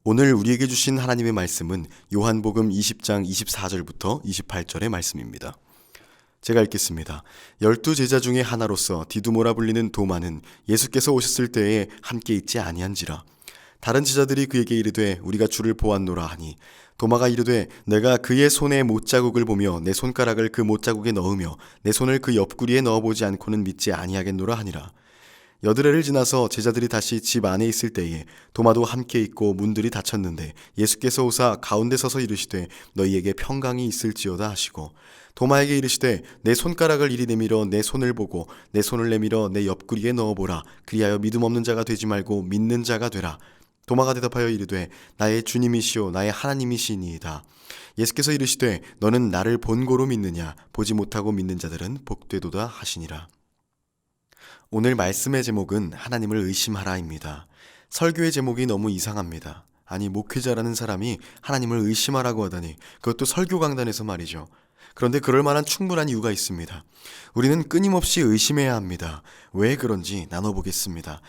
오늘 우리에게 주신 하나님의 말씀은 요한복음 20장 24절부터 28절의 말씀입니다. 제가 읽겠습니다. 12제자 중에 하나로서 디두모라 불리는 도마는 예수께서 오셨을 때에 함께 있지 아니한지라. 다른 제자들이 그에게 이르되 우리가 주를 보았노라 하니 도마가 이르되 내가 그의 손에 못자국을 보며 내 손가락을 그 못자국에 넣으며 내 손을 그 옆구리에 넣어보지 않고는 믿지 아니하겠노라 하니라. 여드레를 지나서 제자들이 다시 집 안에 있을 때에 도마도 함께 있고 문들이 닫혔는데 예수께서 오사 가운데 서서 이르시되 너희에게 평강이 있을지어다 하시고 도마에게 이르시되 내 손가락을 이리 내밀어 내 손을 보고 내 손을 내밀어 내 옆구리에 넣어보라. 그리하여 믿음 없는 자가 되지 말고 믿는 자가 되라. 도마가 대답하여 이르되 나의 주님이시오 나의 하나님이시니이다. 예수께서 이르시되 너는 나를 본고로 믿느냐 보지 못하고 믿는 자들은 복되도다 하시니라. 오늘 말씀의 제목은 하나님을 의심하라입니다. 설교의 제목이 너무 이상합니다. 아니, 목회자라는 사람이 하나님을 의심하라고 하다니, 그것도 설교 강단에서 말이죠. 그런데 그럴 만한 충분한 이유가 있습니다. 우리는 끊임없이 의심해야 합니다. 왜 그런지 나눠보겠습니다.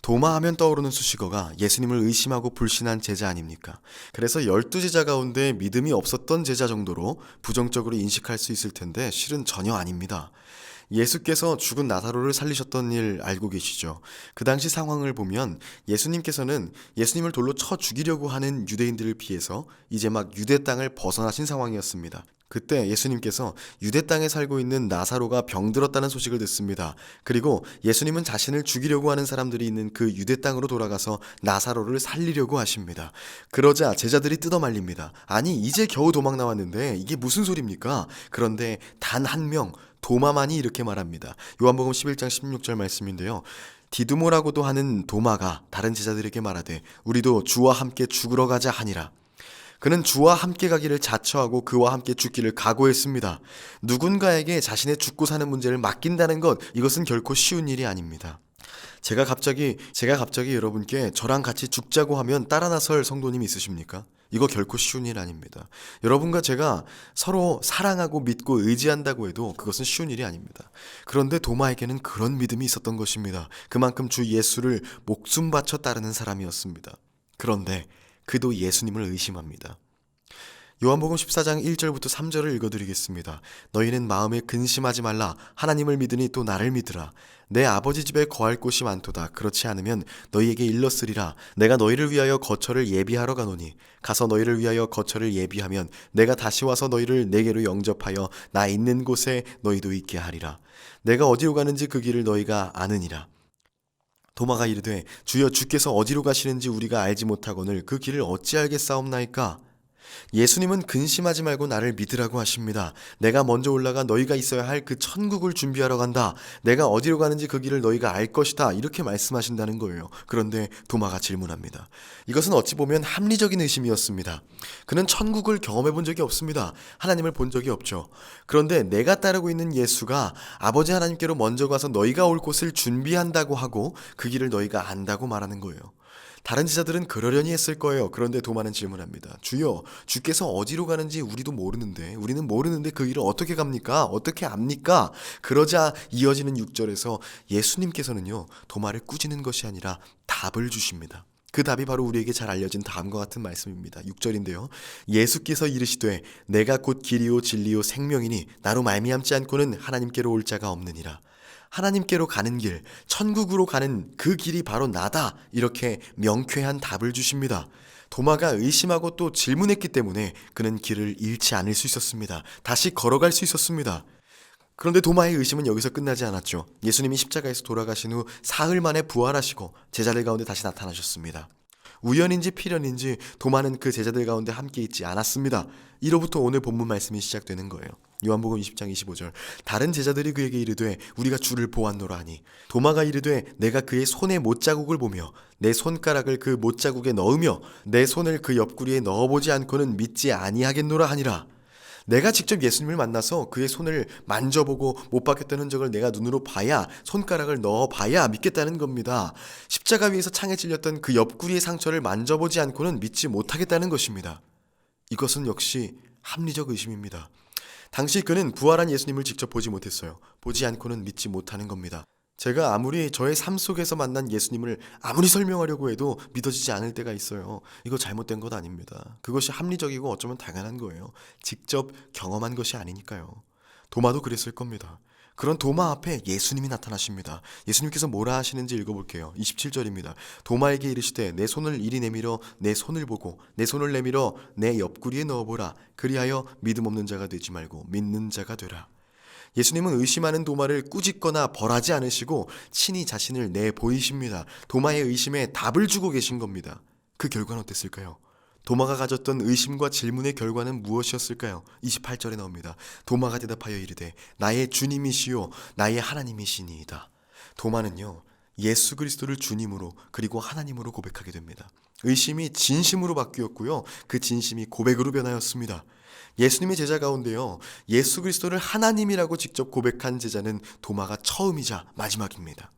도마하면 떠오르는 수식어가 예수님을 의심하고 불신한 제자 아닙니까? 그래서 12제자 가운데 믿음이 없었던 제자 정도로 부정적으로 인식할 수 있을 텐데 실은 전혀 아닙니다. 예수께서 죽은 나사로를 살리셨던 일 알고 계시죠? 그 당시 상황을 보면 예수님께서는 예수님을 돌로 쳐 죽이려고 하는 유대인들을 피해서 이제 막 유대 땅을 벗어나신 상황이었습니다. 그때 예수님께서 유대 땅에 살고 있는 나사로가 병들었다는 소식을 듣습니다. 그리고 예수님은 자신을 죽이려고 하는 사람들이 있는 그 유대 땅으로 돌아가서 나사로를 살리려고 하십니다. 그러자 제자들이 뜯어말립니다. 아니, 이제 겨우 도망 나왔는데 이게 무슨 소리입니까? 그런데 단 한 명, 도마만이 이렇게 말합니다. 요한복음 11장 16절 말씀인데요. 디두모라고도 하는 도마가 다른 제자들에게 말하되 우리도 주와 함께 죽으러 가자 하니라. 그는 주와 함께 가기를 자처하고 그와 함께 죽기를 각오했습니다. 누군가에게 자신의 죽고 사는 문제를 맡긴다는 것, 이것은 결코 쉬운 일이 아닙니다. 제가 갑자기 여러분께 저랑 같이 죽자고 하면 따라 나설 성도님 있으십니까? 이거 결코 쉬운 일 아닙니다. 여러분과 제가 서로 사랑하고 믿고 의지한다고 해도 그것은 쉬운 일이 아닙니다. 그런데 도마에게는 그런 믿음이 있었던 것입니다. 그만큼 주 예수를 목숨 바쳐 따르는 사람이었습니다. 그런데 그도 예수님을 의심합니다. 요한복음 14장 1절부터 3절을 읽어드리겠습니다. 너희는 마음에 근심하지 말라. 하나님을 믿으니 또 나를 믿으라. 내 아버지 집에 거할 곳이 많도다. 그렇지 않으면 너희에게 일렀으리라. 내가 너희를 위하여 거처를 예비하러 가노니 가서 너희를 위하여 거처를 예비하면 내가 다시 와서 너희를 내게로 영접하여 나 있는 곳에 너희도 있게 하리라. 내가 어디로 가는지 그 길을 너희가 아느니라. 도마가 이르되 주여 주께서 어디로 가시는지 우리가 알지 못하거늘 그 길을 어찌 알겠사옵나이까? 예수님은 근심하지 말고 나를 믿으라고 하십니다. 내가 먼저 올라가 너희가 있어야 할 그 천국을 준비하러 간다. 내가 어디로 가는지 그 길을 너희가 알 것이다. 이렇게 말씀하신다는 거예요. 그런데 도마가 질문합니다. 이것은 어찌 보면 합리적인 의심이었습니다. 그는 천국을 경험해 본 적이 없습니다. 하나님을 본 적이 없죠. 그런데 내가 따르고 있는 예수가 아버지 하나님께로 먼저 가서 너희가 올 곳을 준비한다고 하고 그 길을 너희가 안다고 말하는 거예요. 다른 제자들은 그러려니 했을 거예요. 그런데 도마는 질문합니다. 주여, 주께서 어디로 가는지 우리는 모르는데 그 길을 어떻게 갑니까? 어떻게 압니까? 그러자 이어지는 6절에서 예수님께서는요, 도마를 꾸짖는 것이 아니라 답을 주십니다. 그 답이 바로 우리에게 잘 알려진 다음과 같은 말씀입니다. 6절인데요. 예수께서 이르시되 내가 곧 길이요 진리요 생명이니 나로 말미암지 않고는 하나님께로 올 자가 없느니라. 하나님께로 가는 길, 천국으로 가는 그 길이 바로 나다. 이렇게 명쾌한 답을 주십니다. 도마가 의심하고 또 질문했기 때문에 그는 길을 잃지 않을 수 있었습니다. 다시 걸어갈 수 있었습니다. 그런데 도마의 의심은 여기서 끝나지 않았죠. 예수님이 십자가에서 돌아가신 후 사흘 만에 부활하시고 제자들 가운데 다시 나타나셨습니다. 우연인지 필연인지 도마는 그 제자들 가운데 함께 있지 않았습니다. 이로부터 오늘 본문 말씀이 시작되는 거예요. 요한복음 20장 25절. 다른 제자들이 그에게 이르되 우리가 주를 보았노라 하니 도마가 이르되 내가 그의 손에 못자국을 보며 내 손가락을 그 못자국에 넣으며 내 손을 그 옆구리에 넣어보지 않고는 믿지 아니하겠노라 하니라. 내가 직접 예수님을 만나서 그의 손을 만져보고 못 박혔던 흔적을 내가 눈으로 봐야, 손가락을 넣어봐야 믿겠다는 겁니다. 십자가 위에서 창에 찔렸던 그 옆구리의 상처를 만져보지 않고는 믿지 못하겠다는 것입니다. 이것은 역시 합리적 의심입니다. 당시 그는 부활한 예수님을 직접 보지 못했어요. 보지 않고는 믿지 못하는 겁니다. 제가 아무리 저의 삶 속에서 만난 예수님을 아무리 설명하려고 해도 믿어지지 않을 때가 있어요. 이거 잘못된 것 아닙니다. 그것이 합리적이고 어쩌면 당연한 거예요. 직접 경험한 것이 아니니까요. 도마도 그랬을 겁니다. 그런 도마 앞에 예수님이 나타나십니다. 예수님께서 뭐라 하시는지 읽어볼게요. 27절입니다. 도마에게 이르시되 내 손을 이리 내밀어 내 손을 보고 내 손을 내밀어 내 옆구리에 넣어보라. 그리하여 믿음 없는 자가 되지 말고 믿는 자가 되라. 예수님은 의심하는 도마를 꾸짖거나 벌하지 않으시고 친히 자신을 내보이십니다. 도마의 의심에 답을 주고 계신 겁니다. 그 결과는 어땠을까요? 도마가 가졌던 의심과 질문의 결과는 무엇이었을까요? 28절에 나옵니다. 도마가 대답하여 이르되 나의 주님이시요 나의 하나님이시니이다. 도마는요, 예수 그리스도를 주님으로 그리고 하나님으로 고백하게 됩니다. 의심이 진심으로 바뀌었고요, 그 진심이 고백으로 변하였습니다. 예수님의 제자 가운데요, 예수 그리스도를 하나님이라고 직접 고백한 제자는 도마가 처음이자 마지막입니다.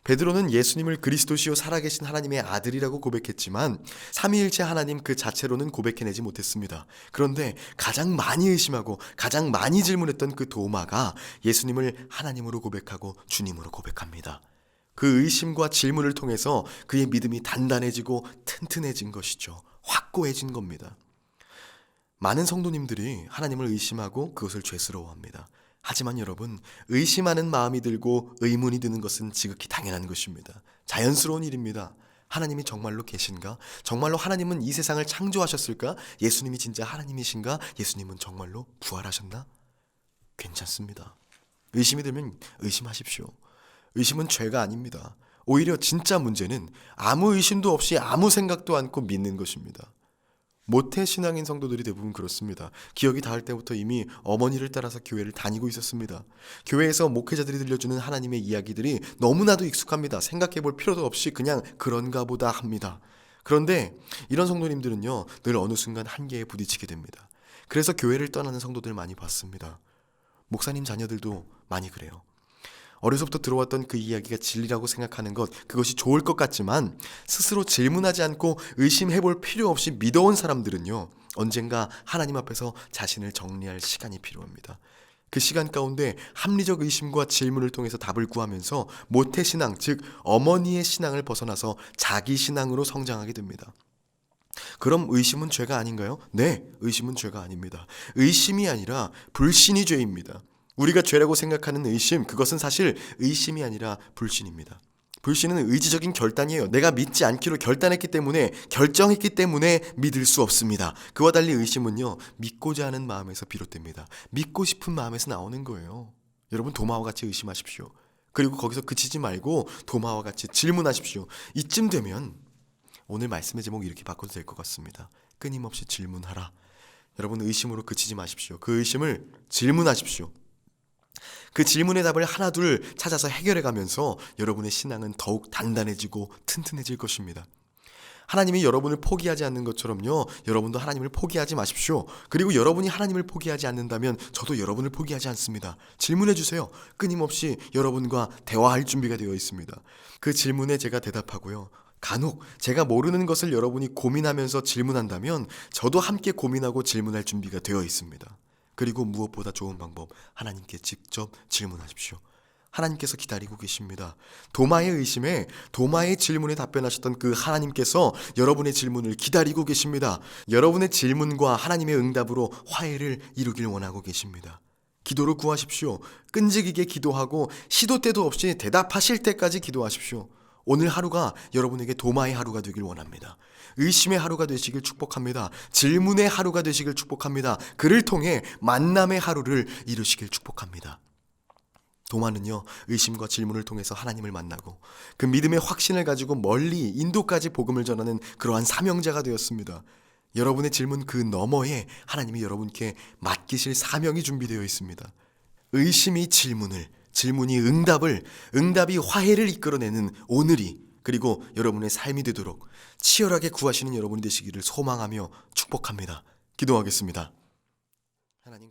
베드로는 예수님을 그리스도시요 살아계신 하나님의 아들이라고 고백했지만 삼위일체 하나님 그 자체로는 고백해내지 못했습니다. 그런데 가장 많이 의심하고 가장 많이 질문했던 그 도마가 예수님을 하나님으로 고백하고 주님으로 고백합니다. 그 의심과 질문을 통해서 그의 믿음이 단단해지고 튼튼해진 것이죠. 확고해진 겁니다. 많은 성도님들이 하나님을 의심하고 그것을 죄스러워합니다. 하지만 여러분, 의심하는 마음이 들고 의문이 드는 것은 지극히 당연한 것입니다. 자연스러운 일입니다. 하나님이 정말로 계신가? 정말로 하나님은 이 세상을 창조하셨을까? 예수님이 진짜 하나님이신가? 예수님은 정말로 부활하셨나? 괜찮습니다. 의심이 들면 의심하십시오. 의심은 죄가 아닙니다. 오히려 진짜 문제는 아무 의심도 없이 아무 생각도 않고 믿는 것입니다. 모태신앙인 성도들이 대부분 그렇습니다. 기억이 닿을 때부터 이미 어머니를 따라서 교회를 다니고 있었습니다. 교회에서 목회자들이 들려주는 하나님의 이야기들이 너무나도 익숙합니다. 생각해 볼 필요도 없이 그냥 그런가 보다 합니다. 그런데 이런 성도님들은요, 늘 어느 순간 한계에 부딪히게 됩니다. 그래서 교회를 떠나는 성도들 많이 봤습니다. 목사님 자녀들도 많이 그래요. 어려서부터 들어왔던 그 이야기가 진리라고 생각하는 것, 그것이 좋을 것 같지만 스스로 질문하지 않고 의심해볼 필요 없이 믿어온 사람들은요, 언젠가 하나님 앞에서 자신을 정리할 시간이 필요합니다. 그 시간 가운데 합리적 의심과 질문을 통해서 답을 구하면서 모태신앙, 즉 어머니의 신앙을 벗어나서 자기 신앙으로 성장하게 됩니다. 그럼 의심은 죄가 아닌가요? 네, 의심은 죄가 아닙니다. 의심이 아니라 불신이 죄입니다. 우리가 죄라고 생각하는 의심, 그것은 사실 의심이 아니라 불신입니다. 불신은 의지적인 결단이에요. 내가 믿지 않기로 결정했기 때문에 믿을 수 없습니다. 그와 달리 의심은요, 믿고자 하는 마음에서 비롯됩니다. 믿고 싶은 마음에서 나오는 거예요. 여러분, 도마와 같이 의심하십시오. 그리고 거기서 그치지 말고 도마와 같이 질문하십시오. 이쯤 되면 오늘 말씀의 제목 이렇게 바꿔도 될 것 같습니다. 끊임없이 질문하라. 여러분, 의심으로 그치지 마십시오. 그 의심을 질문하십시오. 그 질문의 답을 하나둘 찾아서 해결해 가면서 여러분의 신앙은 더욱 단단해지고 튼튼해질 것입니다. 하나님이 여러분을 포기하지 않는 것처럼요, 여러분도 하나님을 포기하지 마십시오. 그리고 여러분이 하나님을 포기하지 않는다면 저도 여러분을 포기하지 않습니다. 질문해 주세요. 끊임없이 여러분과 대화할 준비가 되어 있습니다. 그 질문에 제가 대답하고요, 간혹 제가 모르는 것을 여러분이 고민하면서 질문한다면 저도 함께 고민하고 질문할 준비가 되어 있습니다. 그리고 무엇보다 좋은 방법, 하나님께 직접 질문하십시오. 하나님께서 기다리고 계십니다. 도마의 의심에, 도마의 질문에 답변하셨던 그 하나님께서 여러분의 질문을 기다리고 계십니다. 여러분의 질문과 하나님의 응답으로 화해를 이루길 원하고 계십니다. 기도로 구하십시오. 끈질기게 기도하고 시도 때도 없이 대답하실 때까지 기도하십시오. 오늘 하루가 여러분에게 도마의 하루가 되길 원합니다. 의심의 하루가 되시길 축복합니다. 질문의 하루가 되시길 축복합니다. 그를 통해 만남의 하루를 이루시길 축복합니다. 도마는요, 의심과 질문을 통해서 하나님을 만나고 그 믿음의 확신을 가지고 멀리 인도까지 복음을 전하는 그러한 사명자가 되었습니다. 여러분의 질문 그 너머에 하나님이 여러분께 맡기실 사명이 준비되어 있습니다. 의심이 질문을, 질문이 응답을, 응답이 화해를 이끌어내는 오늘이, 그리고 여러분의 삶이 되도록 치열하게 구하시는 여러분이 되시기를 소망하며 축복합니다. 기도하겠습니다. 하나님